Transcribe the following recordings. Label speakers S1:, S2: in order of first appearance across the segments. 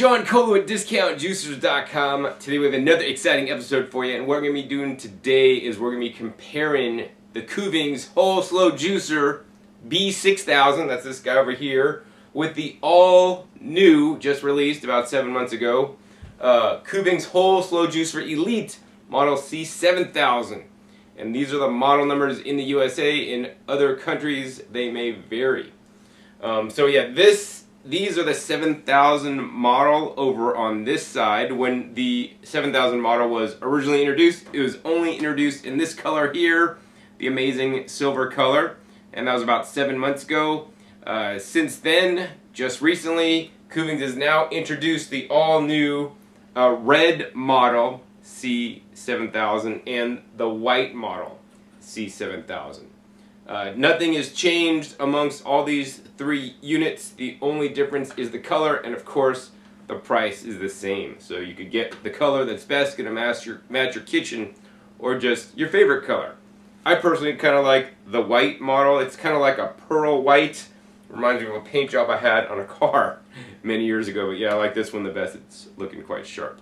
S1: John Colo at DiscountJuicers.com. Today we have another exciting episode for you, and what we're going to be doing today is we're going to be comparing the Kuvings Whole Slow Juicer B6000, that's this guy over here, with the all-new, just released about 7 months ago, Kuvings Whole Slow Juicer Elite model C7000. And these are the model numbers in the USA. In other countries, they may vary. So yeah, these are the 7000 model over on this side. When the 7000 model was originally introduced, it was only introduced in this color here, the amazing silver color, and that was about 7 months ago. Since then, just recently, Kuvings has now introduced the all-new red model C7000 and the white model C7000. Nothing has changed amongst all these three units. The only difference is the color, and of course the price is the same. So you could get the color that's best going to match your kitchen, or just your favorite color. I personally kind of like the white model. It's kind of like a pearl white. Reminds me of a paint job I had on a car many years ago. But yeah, I like this one the best. It's looking quite sharp.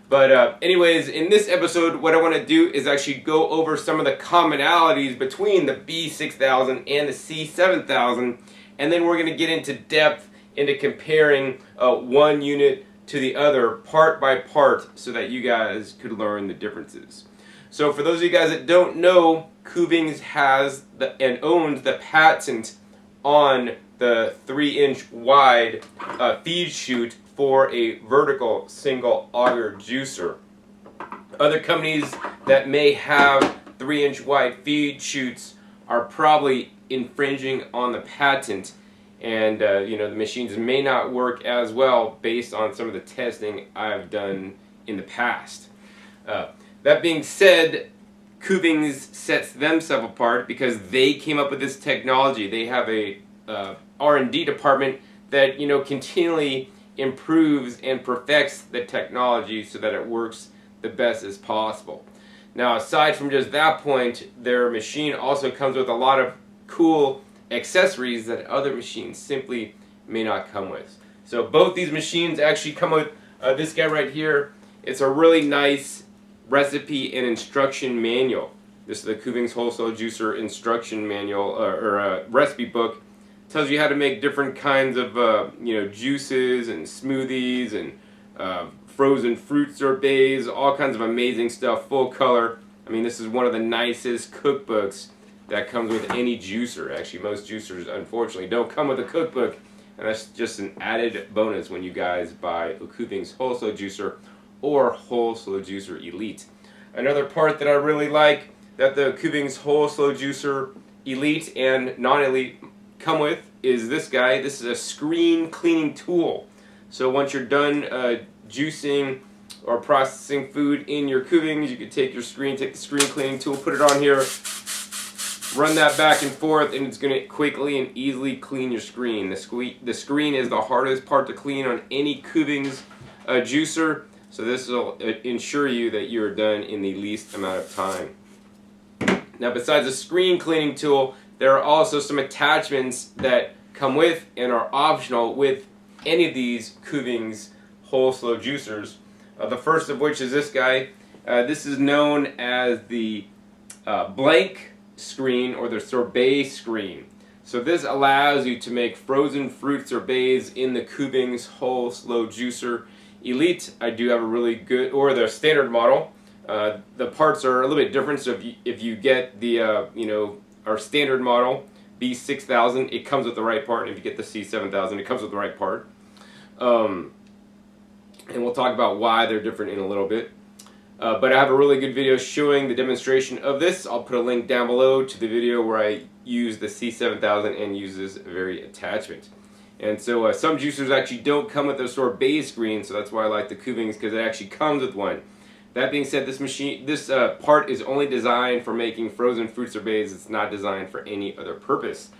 S1: But anyways, in this episode, what I want to do is actually go over some of the commonalities between the B6000 and the C7000, and then we're going to get into depth into comparing one unit to the other, part by part, so that you guys could learn the differences. So for those of you guys that don't know, Kuvings has and owns the patent on the 3-inch wide feed chute for a vertical single auger juicer. Other companies that may have 3-inch wide feed chutes are probably infringing on the patent, and the machines may not work as well based on some of the testing I've done in the past. That being said, Kuvings sets themselves apart because they came up with this technology. They have a R&D department that continually improves and perfects the technology so that it works the best as possible. Now, aside from just that point, their machine also comes with a lot of cool accessories that other machines simply may not come with. So both these machines actually come with this guy right here. It's a really nice recipe and instruction manual. This is the Kuvings Whole Slow Juicer instruction manual or recipe book. Tells you how to make different kinds of juices and smoothies and frozen fruit sorbets, all kinds of amazing stuff, full color. I mean, this is one of the nicest cookbooks that comes with any juicer. Actually, most juicers unfortunately don't come with a cookbook, and that's just an added bonus when you guys buy a Kuvings Whole Slow Juicer or Whole Slow Juicer Elite. Another part that I really like that the Kuvings Whole Slow Juicer Elite and non-Elite come with is this guy. This is a screen cleaning tool. So once you're done juicing or processing food in your Kuvings, you can take the screen cleaning tool, put it on here, run that back and forth, and it's going to quickly and easily clean your screen. The screen is the hardest part to clean on any Kuvings juicer, so this will ensure you that you're done in the least amount of time. Now, besides the screen cleaning tool, there are also some attachments that come with and are optional with any of these Kuvings Whole Slow Juicers. The first of which is this guy. This is known as the blank screen or the sorbet screen. So this allows you to make frozen fruit sorbets in the Kuvings Whole Slow Juicer Elite. I do have a really good, or the standard model. The parts are a little bit different, so if you get the our standard model, B6000, it comes with the right part, and if you get the C7000, it comes with the right part. And we'll talk about why they're different in a little bit. But I have a really good video showing the demonstration of this. I'll put a link down below to the video where I use the C7000 and use this very attachment. And so some juicers actually don't come with a sorbet screen, so that's why I like the Kuvings, because it actually comes with one. That being said, this part is only designed for making frozen fruit sorbets. It's not designed for any other purpose.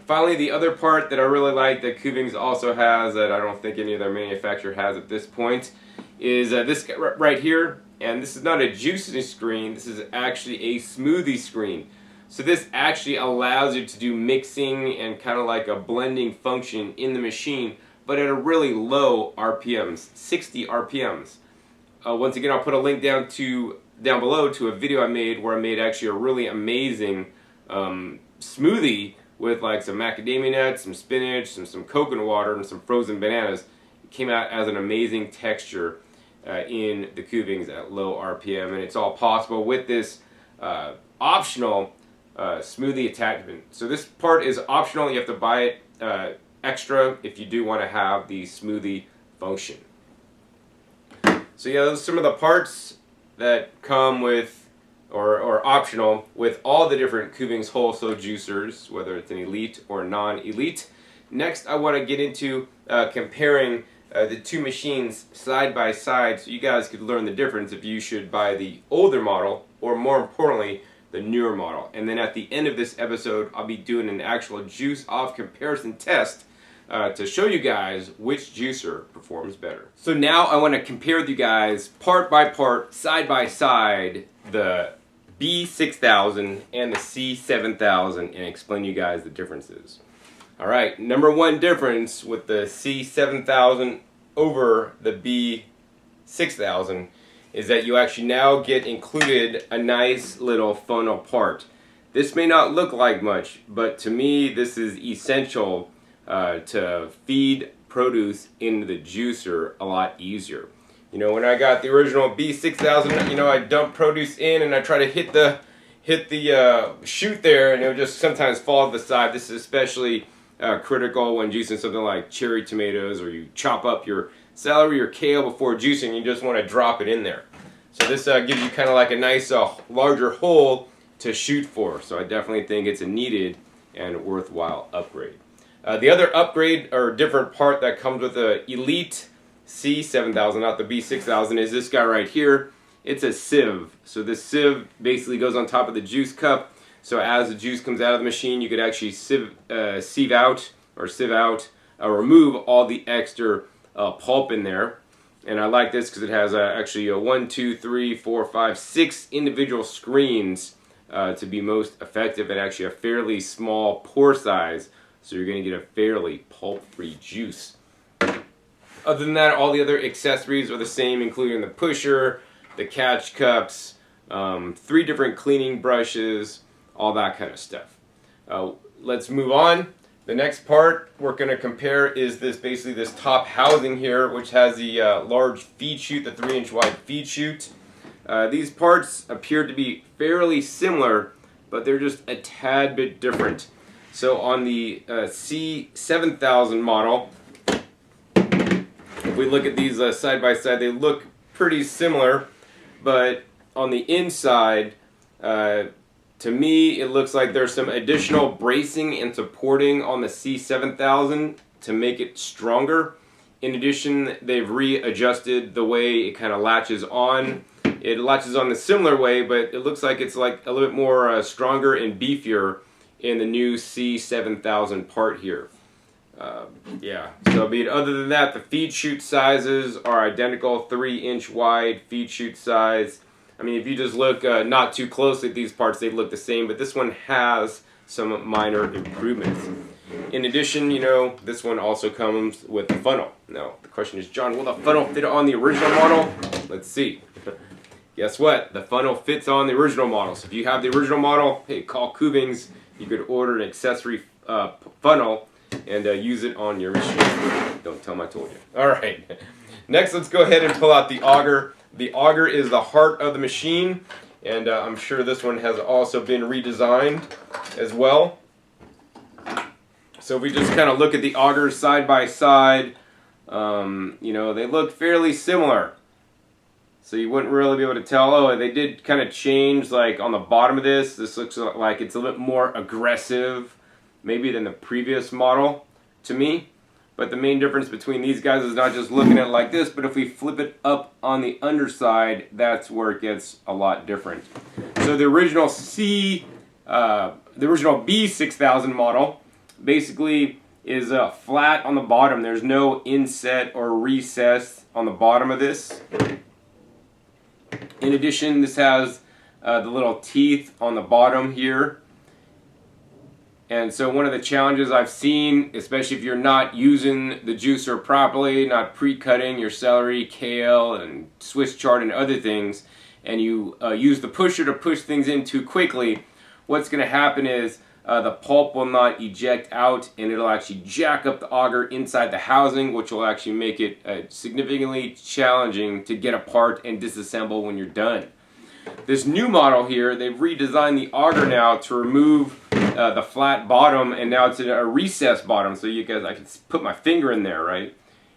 S1: Finally, the other part that I really like that Kuvings also has that I don't think any other manufacturer has at this point is this guy right here. And this is not a juicing screen. This is actually a smoothie screen. So this actually allows you to do mixing and kind of like a blending function in the machine, but at a really low RPMs, 60 RPMs. Once again, I'll put a link down below to a video I made where I made actually a really amazing smoothie with like some macadamia nuts, some spinach, some coconut water, and some frozen bananas. It came out as an amazing texture in the Kuvings at low RPM, and it's all possible with this optional smoothie attachment. So this part is optional. You have to buy it extra if you do want to have the smoothie function. So yeah, those are some of the parts that come with, or optional, with all the different Kuvings Whole Slow Juicers, whether it's an elite or non-elite. Next, I want to get into comparing the two machines side by side so you guys could learn the difference if you should buy the older model or, more importantly, the newer model. And then at the end of this episode, I'll be doing an actual juice off comparison test to show you guys which juicer performs better. So now I want to compare with you guys part by part, side by side, the B6000 and the C7000 and explain to you guys the differences. Alright, number one difference with the C7000 over the B6000 is that you actually now get included a nice little funnel part. This may not look like much, but to me this is essential to feed produce into the juicer a lot easier. You know, when I got the original B6000, you know, I dump produce in and I try to hit the chute there, and it would just sometimes fall to the side. This is especially critical when juicing something like cherry tomatoes, or you chop up your celery or kale before juicing. You just want to drop it in there. So this gives you kind of like a nice larger hole to shoot for. So I definitely think it's a needed and worthwhile upgrade. The other upgrade or different part that comes with the Elite C7000, not the B6000, is this guy right here. It's a sieve. So this sieve basically goes on top of the juice cup. So as the juice comes out of the machine, you could actually sieve out, remove all the extra pulp in there. And I like this because it has actually a 1, 2, 3, 4, 5, 6 individual screens to be most effective at actually a fairly small pour size. So you're going to get a fairly pulp-free juice. Other than that, all the other accessories are the same, including the pusher, the catch cups, 3 different cleaning brushes, all that kind of stuff. Let's move on. The next part we're going to compare is basically this top housing here, which has the large feed chute, the 3-inch wide feed chute. These parts appear to be fairly similar, but they're just a tad bit different. So on the C7000 model, if we look at these side by side, they look pretty similar, but on the inside, to me, it looks like there's some additional bracing and supporting on the C7000 to make it stronger. In addition, they've readjusted the way it kind of latches on. It latches on a similar way, but it looks like it's like a little bit more stronger and beefier in the new C7000 part here. Yeah, so other than that, the feed chute sizes are identical, 3-inch wide feed chute size. I mean, if you just look not too closely at these parts, they look the same, but this one has some minor improvements. In addition, you know, this one also comes with a funnel. Now, the question is, John, will the funnel fit on the original model? Let's see. Guess what? The funnel fits on the original model. So if you have the original model, hey, call Kuvings. You could order an accessory funnel and use it on your machine. Don't tell them I told you. All right. Next, let's go ahead and pull out the auger. The auger is the heart of the machine, and I'm sure this one has also been redesigned as well. So if we just kind of look at the augers side by side, you know, they look fairly similar. So you wouldn't really be able to tell, oh, they did kind of change, like on the bottom of this. This looks like it's a little bit more aggressive maybe than the previous model to me. But the main difference between these guys is not just looking at it like this, but if we flip it up on the underside, that's where it gets a lot different. So the original B6000 model basically is flat on the bottom. There's no inset or recess on the bottom of this. In addition, this has the little teeth on the bottom here. And so one of the challenges I've seen, especially if you're not using the juicer properly, not pre-cutting your celery, kale, and Swiss chard and other things, and you use the pusher to push things in too quickly, what's going to happen is the pulp will not eject out, and it'll actually jack up the auger inside the housing, which will actually make it significantly challenging to get apart and disassemble when you're done. This new model here, they've redesigned the auger now to remove the flat bottom, and now it's a recessed bottom, so you guys, I can put my finger in there, right?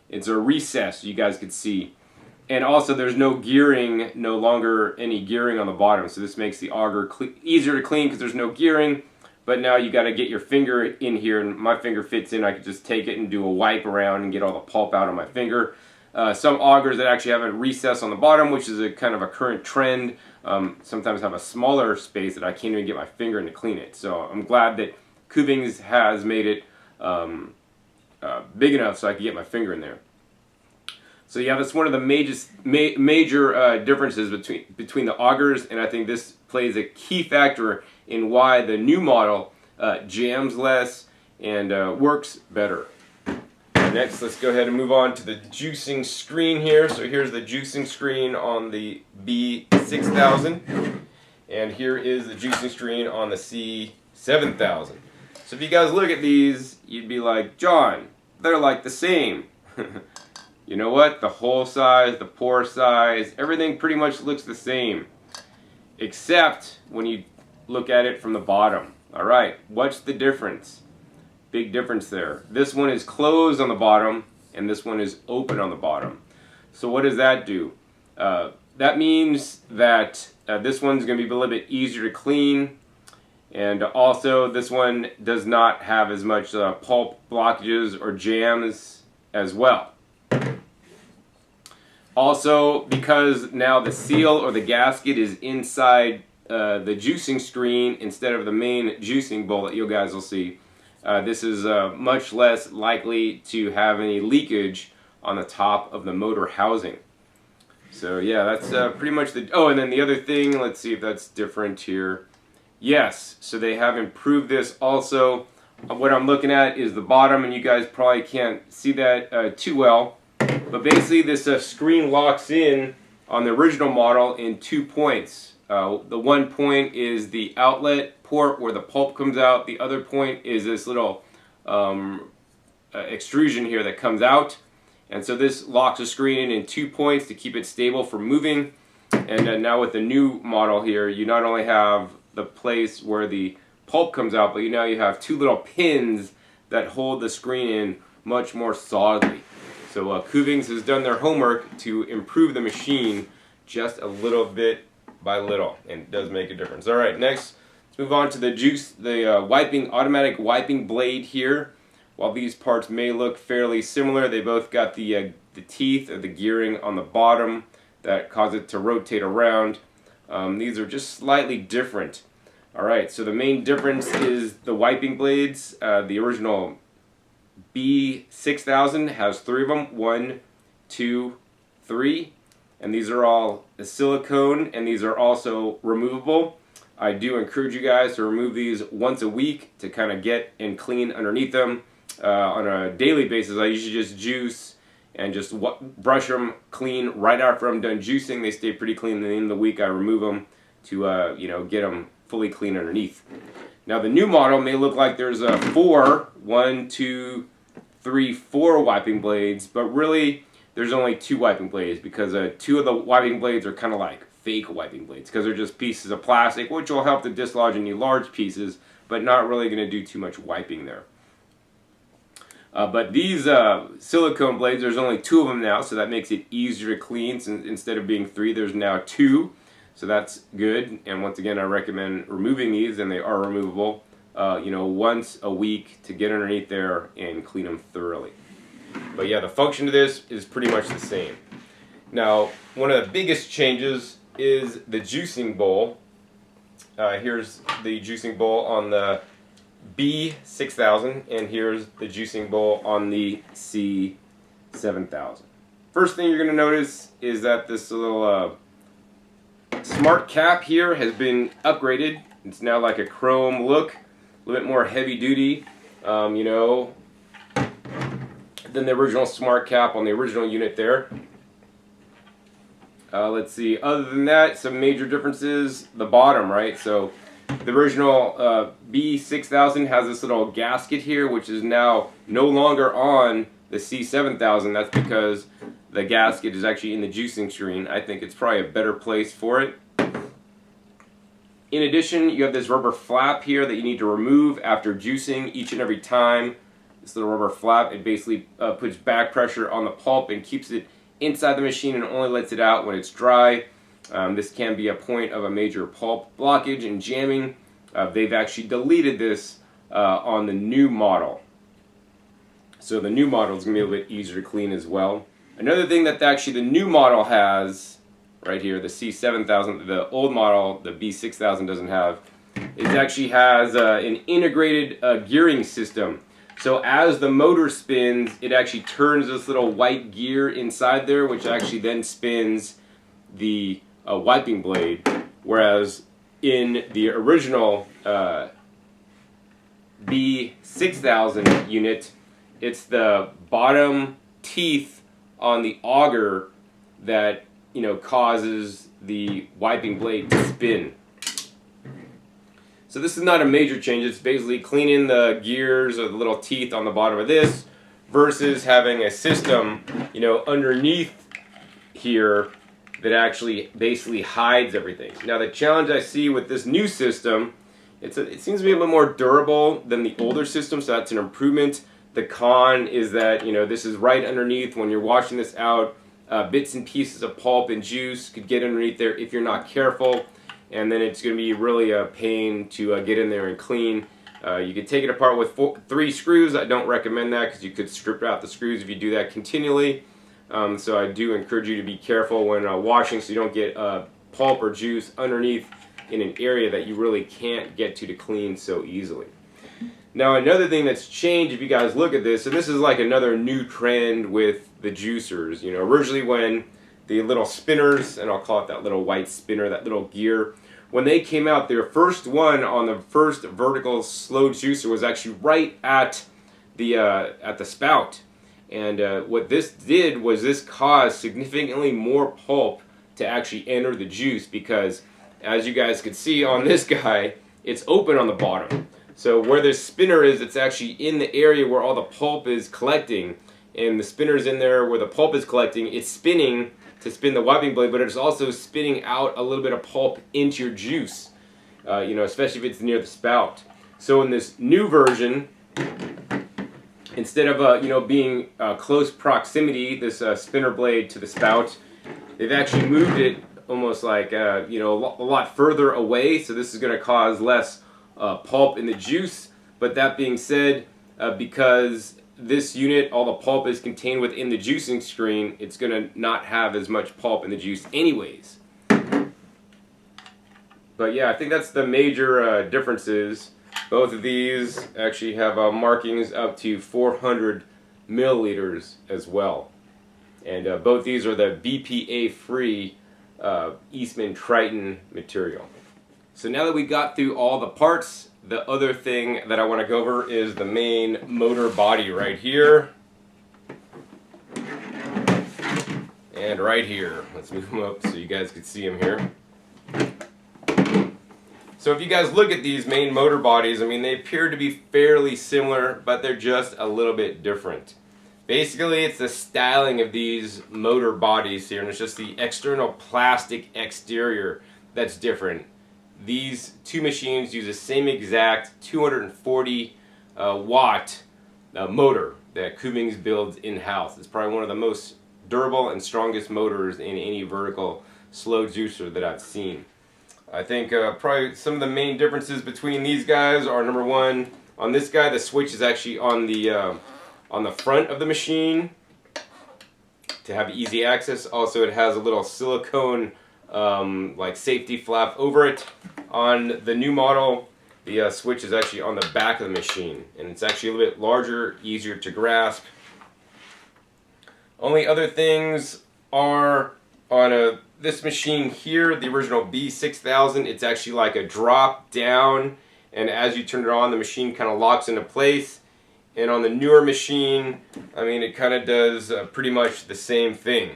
S1: It's a recess, so you guys could see. And also there's no gearing, no longer any gearing on the bottom, so this makes the auger easier to clean because there's no gearing. But now you got to get your finger in here, and my finger fits in. I could just take it and do a wipe around and get all the pulp out of my finger. Some augers that actually have a recess on the bottom, which is a kind of a current trend, sometimes have a smaller space that I can't even get my finger in to clean it. So I'm glad that Kuvings has made it big enough so I can get my finger in there. So yeah, that's one of the major differences between the augers, and I think this plays a key factor in why the new model jams less and works better. Next, let's go ahead and move on to the juicing screen here. So here's the juicing screen on the B6000, and here is the juicing screen on the C7000. So if you guys look at these, you'd be like, John, they're like the same. You know what? The hole size, the pore size, everything pretty much looks the same, except when you look at it from the bottom. All right, what's the difference? Big difference there. This one is closed on the bottom, and this one is open on the bottom. So what does that do? That means that this one's going to be a little bit easier to clean, and also this one does not have as much pulp blockages or jams as well. Also, because now the seal or the gasket is inside the juicing screen instead of the main juicing bowl that you guys will see, this is much less likely to have any leakage on the top of the motor housing. So yeah, that's pretty much the... Oh, and then the other thing, let's see if that's different here. Yes, so they have improved this also. What I'm looking at is the bottom, and you guys probably can't see that too well. But basically this screen locks in on the original model in 2 points. The one point is the outlet port where the pulp comes out. The other point is this little extrusion here that comes out. And so this locks the screen in 2 points to keep it stable for moving. And now with the new model here, you not only have the place where the pulp comes out, but now you have 2 little pins that hold the screen in much more solidly. So Kuvings has done their homework to improve the machine just a little bit by little, and it does make a difference. All right, next, let's move on to the automatic wiping blade here. While these parts may look fairly similar, they both got the teeth or the gearing on the bottom that cause it to rotate around. These are just slightly different. All right, so the main difference is the wiping blades. The original B6000 has 3 of them, 1, 2, 3, and these are all silicone, and these are also removable. I do encourage you guys to remove these once a week to kind of get and clean underneath them. On a daily basis, I usually just juice and just brush them clean right after I'm done juicing. They stay pretty clean. At the end of the week, I remove them to get them fully clean underneath. Now the new model may look like there's 4 wiping blades, but really there's only 2 wiping blades because 2 of the wiping blades are kind of like fake wiping blades because they're just pieces of plastic, which will help to dislodge any large pieces, but not really going to do too much wiping there. But these silicone blades, there's only 2 of them now, so that makes it easier to clean. Since instead of being 3, there's now 2. So that's good, and once again, I recommend removing these, and they are removable, once a week to get underneath there and clean them thoroughly. But yeah, the function of this is pretty much the same. Now, one of the biggest changes is the juicing bowl. Here's the juicing bowl on the B6000, and here's the juicing bowl on the C7000. First thing you're going to notice is that this little smart cap here has been upgraded. It's now like a chrome look. a little bit more heavy duty, you know, than the original smart cap on the original unit there. Let's see, other than that, some major differences, the bottom, right? So the original B6000 has this little gasket here, which is now no longer on the C7000. That's because the gasket is actually in the juicing screen. I think it's probably a better place for it. In addition, you have this rubber flap here that you need to remove after juicing each and every time. This little rubber flap, it basically puts back pressure on the pulp and keeps it inside the machine and only lets it out when it's dry. This can be a point of a major pulp blockage and jamming. They've actually deleted this on the new model. So the new model is going to be a little bit easier to clean as well. Another thing that actually the new model has, right here, the C7000, the old model, the B6000 doesn't have, it actually has an integrated gearing system. So as the motor spins, it actually turns this little white gear inside there, which actually then spins the wiping blade. Whereas in the original B6000 unit, it's the bottom teeth on the auger that, you know, causes the wiping blade to spin. So this is not a major change. It's basically cleaning the gears or the little teeth on the bottom of this versus having a system, you know, underneath here that actually basically hides everything. Now the challenge I see with this new system, it seems to be a little more durable than the older system, so that's an improvement. The con is that, you know, this is right underneath. When you're washing this out, bits and pieces of pulp and juice could get underneath there if you're not careful. And then it's going to be really a pain to get in there and clean. You could take it apart with 3 screws. I don't recommend that because you could strip out the screws if you do that continually. So I do encourage you to be careful when washing so you don't get pulp or juice underneath in an area that you really can't get to clean so easily. Now another thing that's changed, if you guys look at this, and this is like another new trend with the juicers. You know, originally when the little spinners, and I'll call it that little white spinner, that little gear, when they came out, their first one on the first vertical slow juicer was actually right at the spout. And what this did was this caused significantly more pulp to actually enter the juice because, as you guys could see on this guy, it's open on the bottom. So where this spinner is, it's actually in the area where all the pulp is collecting. And the spinner's in there where the pulp is collecting. It's spinning to spin the wiping blade, but it's also spinning out a little bit of pulp into your juice, you know, especially if it's near the spout. So in this new version, instead of you know, being close proximity, this spinner blade to the spout, they've actually moved it almost like you know, a lot further away. So this is going to cause less pulp in the juice. But that being said, because this unit, all the pulp is contained within the juicing screen, it's going to not have as much pulp in the juice anyways. But yeah, I think that's the major differences. Both of these actually have markings up to 400 milliliters as well. And both these are the BPA-free Eastman Triton material. So now that we got through all the parts, the other thing that I want to go over is the main motor body right here. And right here. Let's move them up so you guys can see them here. So if you guys look at these main motor bodies, I mean, they appear to be fairly similar, but they're just a little bit different. Basically, it's the styling of these motor bodies here, and it's just the external plastic exterior that's different. These two machines use the same exact 240 watt motor that Kuvings builds in-house. It's probably one of the most durable and strongest motors in any vertical slow juicer that I've seen. I think probably some of the main differences between these guys are, number one, on this guy the switch is actually on the front of the machine to have easy access. Also, it has a little silicone like safety flap over it. On the new model, the switch is actually on the back of the machine, and it's actually a little bit larger, easier to grasp. Only other things are on this machine here, the original B6000, it's actually like a drop down and as you turn it on, the machine kind of locks into place. And on the newer machine, I mean, it kind of does pretty much the same thing.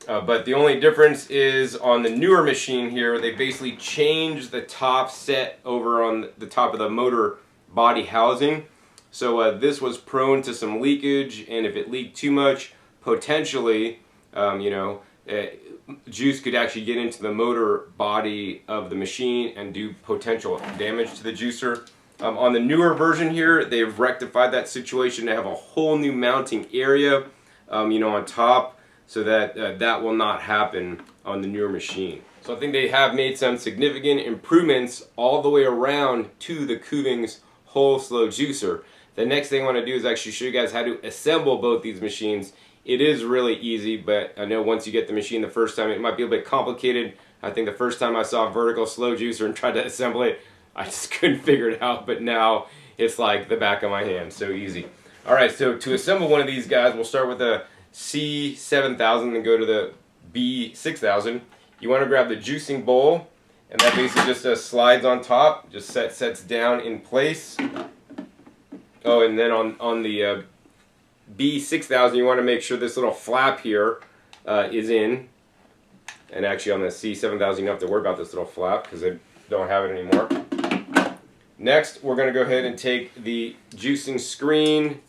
S1: But the only difference is on the newer machine here, they basically changed the top set over on the top of the motor body housing. So this was prone to some leakage, and if it leaked too much, potentially, juice could actually get into the motor body of the machine and do potential damage to the juicer. On the newer version here, they've rectified that situation to have a whole new mounting area, on top, so that that will not happen on the newer machine. So I think they have made some significant improvements all the way around to the Kuvings Whole Slow Juicer. The next thing I want to do is actually show you guys how to assemble both these machines. It is really easy, but I know once you get the machine the first time, it might be a bit complicated. I think the first time I saw a vertical slow juicer and tried to assemble it, I just couldn't figure it out, but now it's like the back of my hand, so easy. Alright, so to assemble one of these guys, we'll start with the C7000 and go to the B6000. You want to grab the juicing bowl, and that basically just slides on top, just sets down in place. Oh, and then on the B6000, you want to make sure this little flap here is in. And actually on the C7000, you don't have to worry about this little flap because they don't have it anymore. Next, we're going to go ahead and take the juicing screen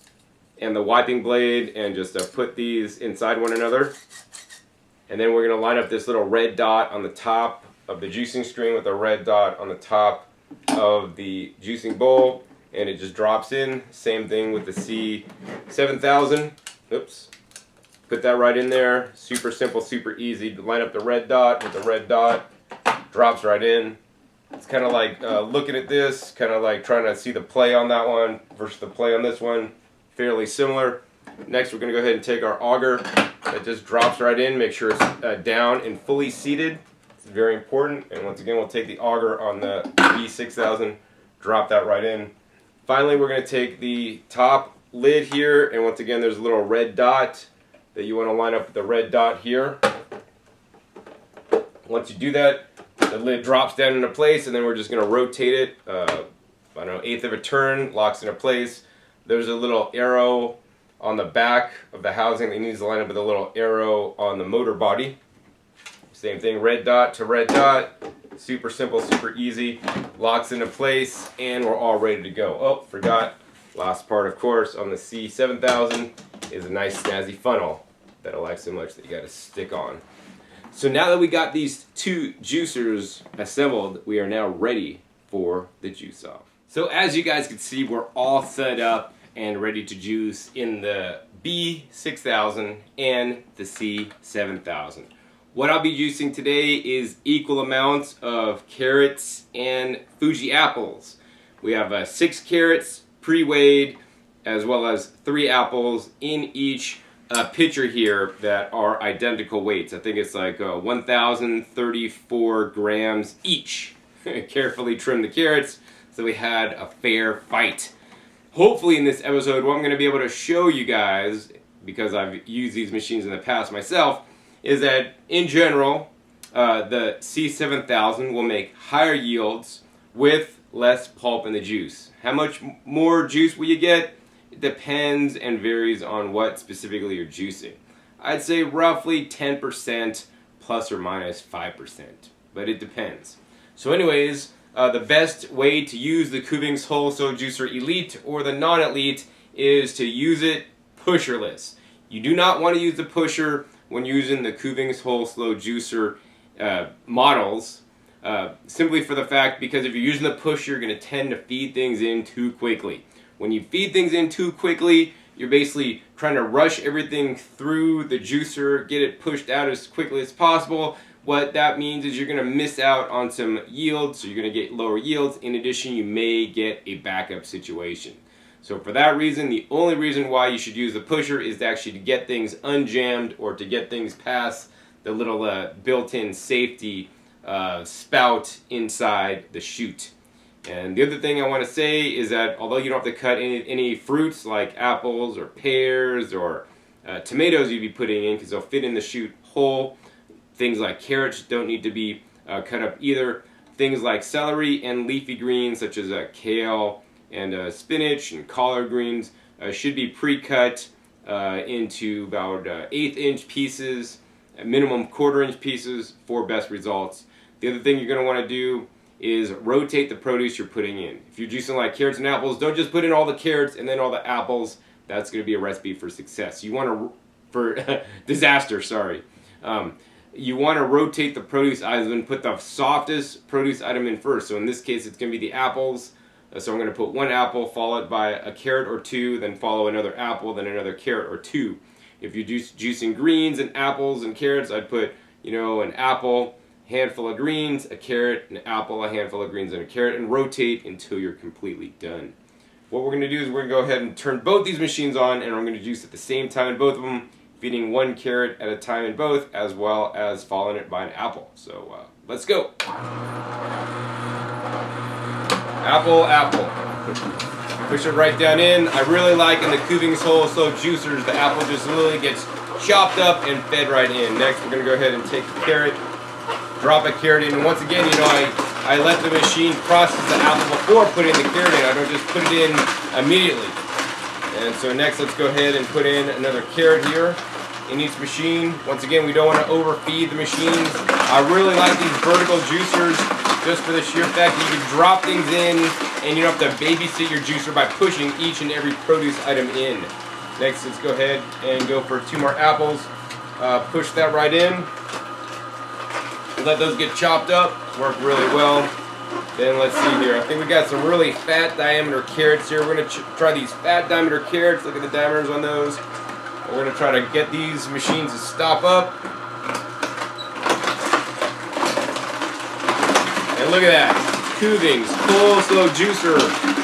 S1: and the wiping blade and just put these inside one another. And then we're going to line up this little red dot on the top of the juicing screen with a red dot on the top of the juicing bowl, and it just drops in. Same thing with the C7000. Oops. Put that right in there. Super simple, super easy to line up the red dot with the red dot. Drops right in. It's kind of like looking at this, kind of like trying to see the play on that one versus the play on this one. Fairly similar. Next, we're going to go ahead and take our auger. That just drops right in. Make sure it's down and fully seated. It's very important. And once again, we'll take the auger on the B6000, drop that right in. Finally, we're going to take the top lid here, and once again, there's a little red dot that you want to line up with the red dot here. Once you do that, the lid drops down into place, and then we're just going to rotate it, I don't know, 1/8 of a turn, locks into place. There's a little arrow on the back of the housing that needs to line up with a little arrow on the motor body. Same thing, red dot to red dot. Super simple, super easy. Locks into place, and we're all ready to go. Oh, forgot. Last part, of course, on the C7000 is a nice snazzy funnel that I like so much that you got to stick on. So now that we got these two juicers assembled, we are now ready for the juice off. So as you guys can see, we're all set up and ready to juice in the B6000 and the C7000. What I'll be juicing today is equal amounts of carrots and Fuji apples. We have 6 carrots pre-weighed, as well as 3 apples in each pitcher here that are identical weights. I think it's like 1,034 grams each. Carefully trim the carrots so we had a fair fight. Hopefully in this episode, what I'm going to be able to show you guys, because I've used these machines in the past myself, is that in general, the C7000 will make higher yields with less pulp in the juice. How much more juice will you get? It depends and varies on what specifically you're juicing. I'd say roughly 10% plus or minus 5%, but it depends. So anyways, the best way to use the Kuvings Whole Slow Juicer Elite or the non-elite is to use it pusherless. You do not want to use the pusher when using the Kuvings Whole Slow Juicer models, simply for the fact because if you're using the pusher, you're going to tend to feed things in too quickly. When you feed things in too quickly, you're basically trying to rush everything through the juicer, get it pushed out as quickly as possible. What that means is you're going to miss out on some yield, so you're going to get lower yields. In addition, you may get a backup situation. So for that reason, the only reason why you should use the pusher is to actually get things unjammed or to get things past the little built-in safety spout inside the chute. And the other thing I want to say is that although you don't have to cut any fruits like apples or pears or tomatoes you'd be putting in because they'll fit in the chute whole, things like carrots don't need to be cut up either. things like celery and leafy greens such as kale and spinach and collard greens should be pre-cut into about 1/8 inch pieces, minimum 1/4 inch pieces for best results. The other thing you're going to want to do is rotate the produce you're putting in. If you're juicing like carrots and apples, don't just put in all the carrots and then all the apples. That's going to be a recipe for success. You want to, for disaster, sorry. You want to rotate the produce items and put the softest produce item in first. So in this case, it's going to be the apples. So I'm going to put 1 apple, followed by a carrot or 2, then follow another apple, then another carrot or 2. If you're juicing greens and apples and carrots, I'd put, an apple, handful of greens, a carrot, an apple, a handful of greens, and a carrot, and rotate until you're completely done. What we're going to do is we're going to go ahead and turn both these machines on, and I'm going to juice at the same time in both of them, feeding 1 carrot at a time in both, as well as following it by an apple. So let's go. Apple, apple. Push it right down in. I really like in the Kuvings Whole Slow Juicers, the apple just literally gets chopped up and fed right in. Next, we're going to go ahead and take the carrot, drop a carrot in, and once again, I let the machine process the apple before putting the carrot in. I don't just put it in immediately. And so next, let's go ahead and put in another carrot here in each machine. Once again, we don't want to overfeed the machines. I really like these vertical juicers just for the sheer fact that you can drop things in and you don't have to babysit your juicer by pushing each and every produce item in. Next, let's go ahead and go for 2 more apples. Push that right in. Let those get chopped up. Work really well. Then let's see here. I think we got some really fat diameter carrots here. We're going to try these fat diameter carrots. Look at the diameters on those. We're going to try to get these machines to stop up. And look at that. Kuvings Whole Slow Juicer.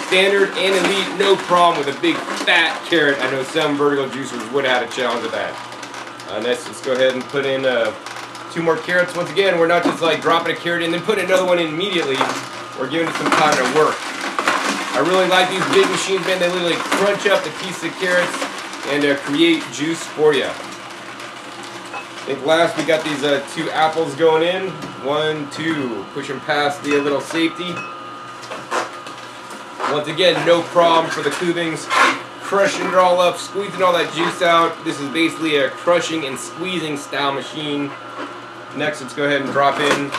S1: Standard and elite, no problem with a big fat carrot. I know some vertical juicers would have had a challenge with that. Next, let's go ahead and put in 2 more carrots. Once again, we're not just like dropping a carrot in and then putting another one in immediately. We're giving it some time to work. I really like these big machines, man. They literally crunch up the piece of carrots and create juice for you. I think last we got these 2 apples going in. 1, 2. Push them past the little safety. Once again, no problem for the Kuvings. Crushing it all up, squeezing all that juice out. This is basically a crushing and squeezing style machine. Next, let's go ahead and drop in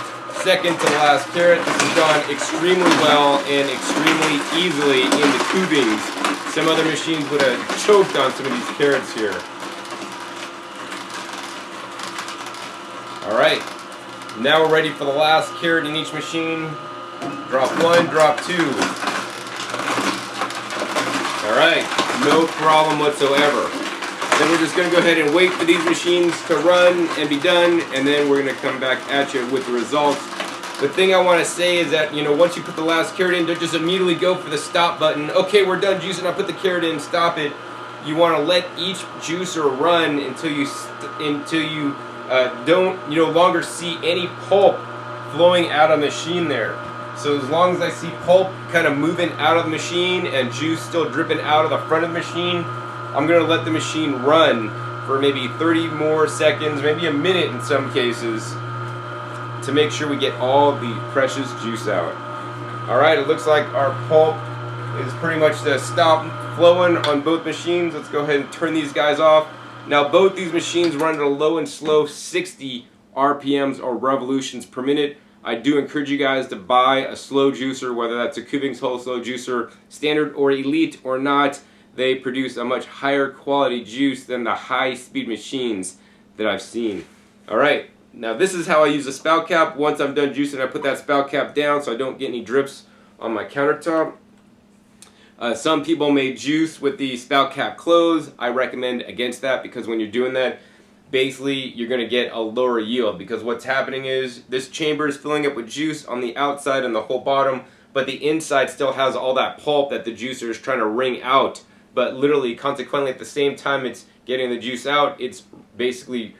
S1: second to the last carrot. This has gone extremely well and extremely easily in the Kuvings. Some other machines would have choked on some of these carrots here. Alright, now we're ready for the last carrot in each machine. Drop 1, drop 2. Alright, no problem whatsoever. Then we're just going to go ahead and wait for these machines to run and be done, and then we're going to come back at you with the results. The thing I want to say is that, once you put the last carrot in, don't just immediately go for the stop button. Okay, we're done juicing, I put the carrot in, stop it. You want to let each juicer run until you don't no longer see any pulp flowing out of the machine there. So as long as I see pulp kind of moving out of the machine and juice still dripping out of the front of the machine, I'm going to let the machine run for maybe 30 more seconds, maybe a minute in some cases, to make sure we get all the precious juice out. Alright, it looks like our pulp is pretty much stopped flowing on both machines. Let's go ahead and turn these guys off. Now both these machines run at a low and slow 60 RPMs or revolutions per minute. I do encourage you guys to buy a slow juicer, whether that's a Kuvings Whole Slow Juicer, standard or elite or not. They produce a much higher quality juice than the high-speed machines that I've seen. Alright, now this is how I use the spout cap. Once I'm done juicing, I put that spout cap down so I don't get any drips on my countertop. Some people may juice with the spout cap closed. I recommend against that because when you're doing that, basically you're going to get a lower yield, because what's happening is this chamber is filling up with juice on the outside and the whole bottom, but the inside still has all that pulp that the juicer is trying to wring out. But literally, consequently, at the same time it's getting the juice out, it's basically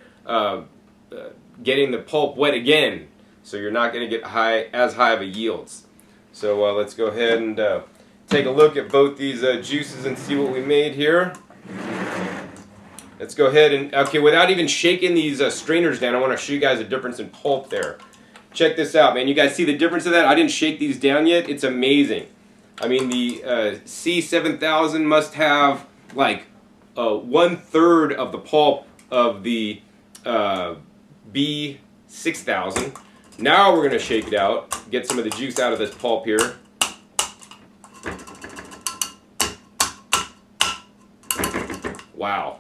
S1: getting the pulp wet again. So you're not going to get as high of a yields. So let's go ahead and take a look at both these juices and see what we made here. Let's go ahead and, okay, without even shaking these strainers down, I want to show you guys a difference in pulp there. check this out, man. You guys see the difference of that? I didn't shake these down yet. It's amazing. I mean, the C7000 must have like 1/3 of the pulp of the B6000. Now we're gonna shake it out, get some of the juice out of this pulp here. Wow.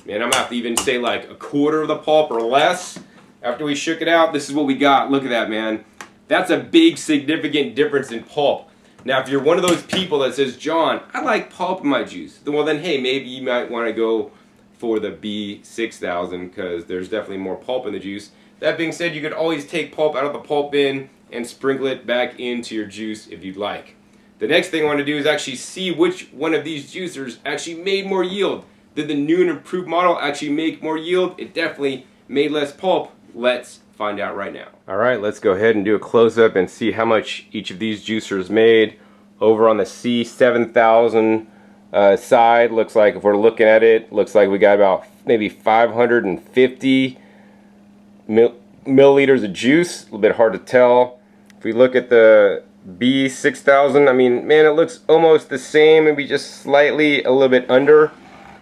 S1: Man, I'm gonna have to even say like 1/4 of the pulp or less. After we shook it out, this is what we got. Look at that, man. That's a big, significant difference in pulp. Now, if you're one of those people that says, John, I like pulp in my juice, well then, hey, maybe you might want to go for the B6000 because there's definitely more pulp in the juice. That being said, you could always take pulp out of the pulp bin and sprinkle it back into your juice if you'd like. The next thing I want to do is actually see which one of these juicers actually made more yield. Did the new and improved model actually make more yield? It definitely made less pulp. Let's find out right now. Alright, let's go ahead and do a close-up and see how much each of these juicers made. Over on the C7000 side, looks like if we're looking at it, looks like we got about maybe 550 milliliters of juice. A little bit hard to tell. If we look at the B6000, I mean, man, it looks almost the same, maybe just slightly a little bit under.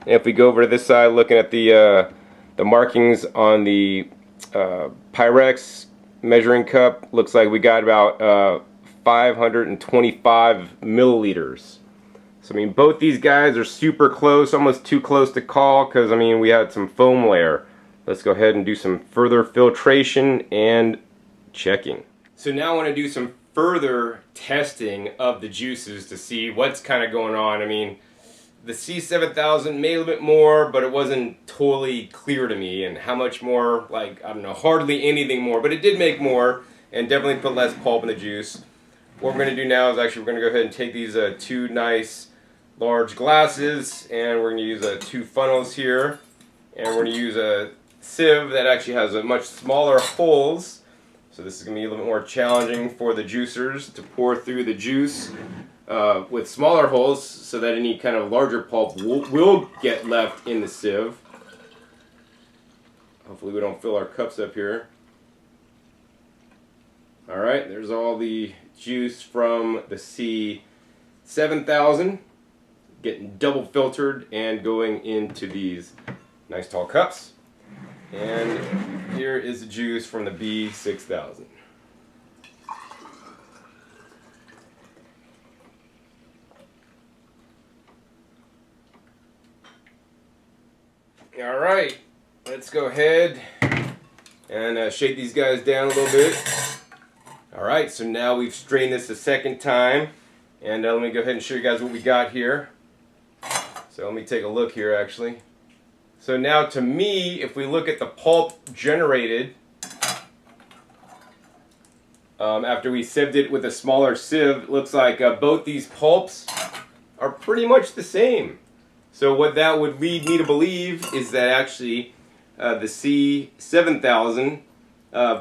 S1: And if we go over to this side, looking at the markings on the Pyrex measuring cup, looks like we got about 525 milliliters. So I mean, both these guys are super close, almost too close to call, because I mean we had some foam layer. Let's go ahead and do some further filtration and checking. So now I want to do some further testing of the juices to see what's kind of going on. I mean, the C7000 made a little bit more, but it wasn't totally clear to me. And how much more, like, I don't know, hardly anything more. But it did make more and definitely put less pulp in the juice. What we're going to do now is actually we're going to go ahead and take these two nice large glasses, and we're going to use 2 funnels here. And we're going to use a sieve that actually has a much smaller holes. So this is going to be a little bit more challenging for the juicers to pour through the juice with smaller holes so that any kind of larger pulp will get left in the sieve. Hopefully we don't fill our cups up here. Alright, there's all the juice from the C7000 getting double filtered and going into these nice tall cups. And here is the juice from the B6000. Alright, let's go ahead and shake these guys down a little bit. Alright, so now we've strained this a second time, and let me go ahead and show you guys what we got here. So let me take a look here actually. So now to me, if we look at the pulp generated after we sieved it with a smaller sieve, it looks like both these pulps are pretty much the same. So what that would lead me to believe is that actually the C7000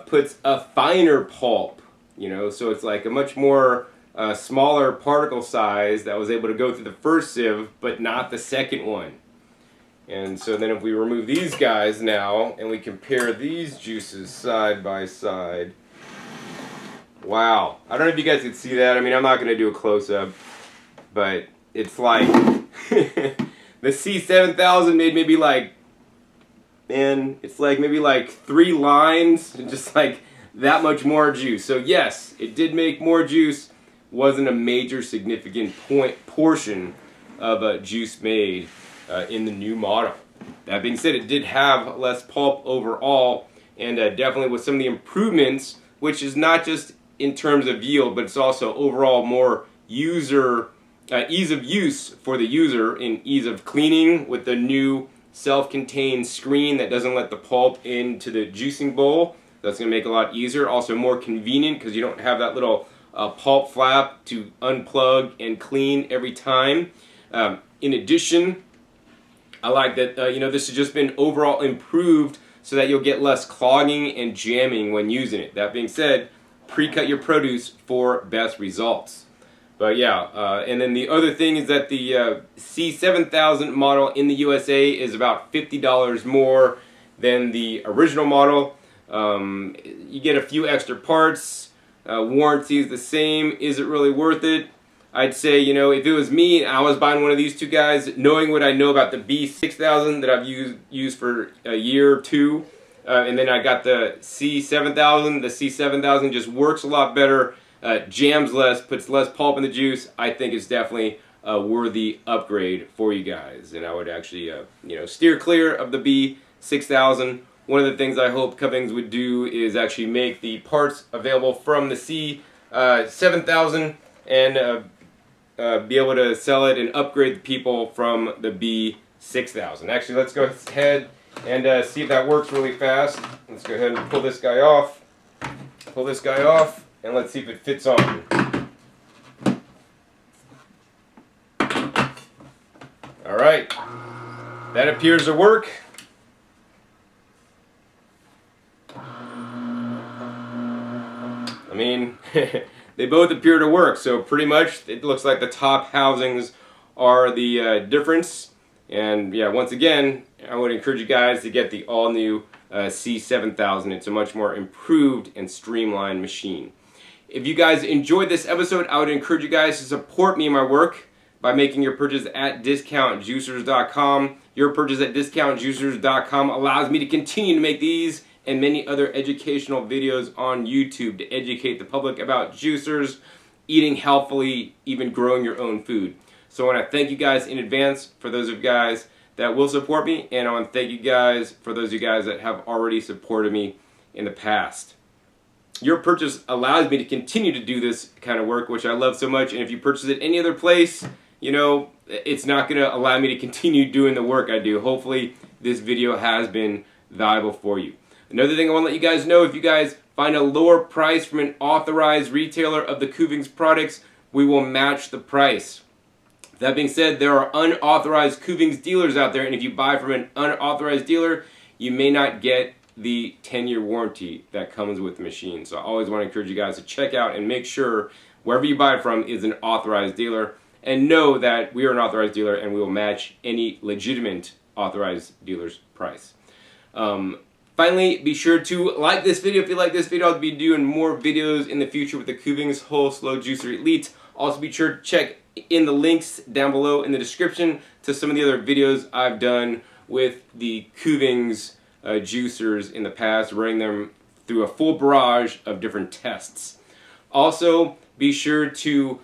S1: puts a finer pulp, you know, so it's like a much more smaller particle size that was able to go through the first sieve, but not the second one. And so then if we remove these guys now and we compare these juices side by side, wow. I don't know if you guys can see that. I mean, I'm not going to do a close-up, but it's like the C7000 made maybe like, man, it's like maybe like 3 lines and just like that much more juice. So yes, it did make more juice. Wasn't a major significant portion of juice made in the new model. That being said, it did have less pulp overall, and definitely with some of the improvements, which is not just in terms of yield, but it's also overall more ease of use for the user in ease of cleaning with the new self-contained screen that doesn't let the pulp into the juicing bowl. That's going to make it a lot easier. Also more convenient because you don't have that little pulp flap to unplug and clean every time. In addition, I like that this has just been overall improved so that you'll get less clogging and jamming when using it. That being said, pre-cut your produce for best results. But yeah, and then the other thing is that the C7000 model in the USA is about $50 more than the original model. You get a few extra parts. Warranty is the same. Is it really worth it? I'd say, you know, if it was me and I was buying one of these two guys, knowing what I know about the B6000 that I've used for a year or two, and then I got the C7000. The C7000 just works a lot better, jams less, puts less pulp in the juice. I think it's definitely a worthy upgrade for you guys, and I would actually, you know, steer clear of the B6000. One of the things I hope Kuvings would do is actually make the parts available from the C7000 and be able to sell it and upgrade the people from the B6000. Actually, let's go ahead and see if that works really fast. Let's go ahead and pull this guy off. Pull this guy off, and let's see if it fits on. All right, that appears to work. I mean, they both appear to work, so pretty much it looks like the top housings are the difference. And yeah, once again, I would encourage you guys to get the all-new C7000. It's a much more improved and streamlined machine. If you guys enjoyed this episode, I would encourage you guys to support me in my work by making your purchase at discountjuicers.com. Your purchase at discountjuicers.com allows me to continue to make these and many other educational videos on YouTube to educate the public about juicers, eating healthfully, even growing your own food. So I want to thank you guys in advance for those of you guys that will support me, and I want to thank you guys for those of you guys that have already supported me in the past. Your purchase allows me to continue to do this kind of work, which I love so much, and if you purchase it any other place, you know, it's not going to allow me to continue doing the work I do. Hopefully this video has been valuable for you. Another thing I want to let you guys know, if you guys find a lower price from an authorized retailer of the Kuvings products, we will match the price. That being said, there are unauthorized Kuvings dealers out there, and if you buy from an unauthorized dealer, you may not get the 10-year warranty that comes with the machine. So I always want to encourage you guys to check out and make sure wherever you buy it from is an authorized dealer, and know that we are an authorized dealer and we will match any legitimate authorized dealer's price. Finally, be sure to like this video. If you like this video, I'll be doing more videos in the future with the Kuvings Whole Slow Juicer Elite. Also be sure to check in the links down below in the description to some of the other videos I've done with the Kuvings juicers in the past, running them through a full barrage of different tests. Also, be sure to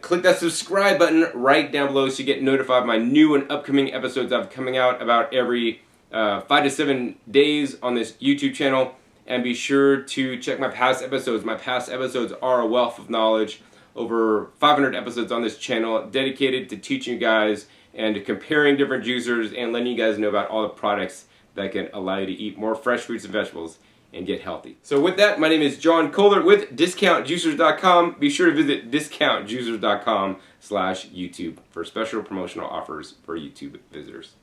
S1: click that subscribe button right down below so you get notified of my new and upcoming episodes I've coming out about every 5 to 7 days on this YouTube channel. And be sure to check my past episodes. My past episodes are a wealth of knowledge. Over 500 episodes on this channel dedicated to teaching you guys and to comparing different juicers and letting you guys know about all the products that can allow you to eat more fresh fruits and vegetables and get healthy. So with that, my name is John Kohler with discountjuicers.com. Be sure to visit discountjuicers.com/YouTube for special promotional offers for YouTube visitors.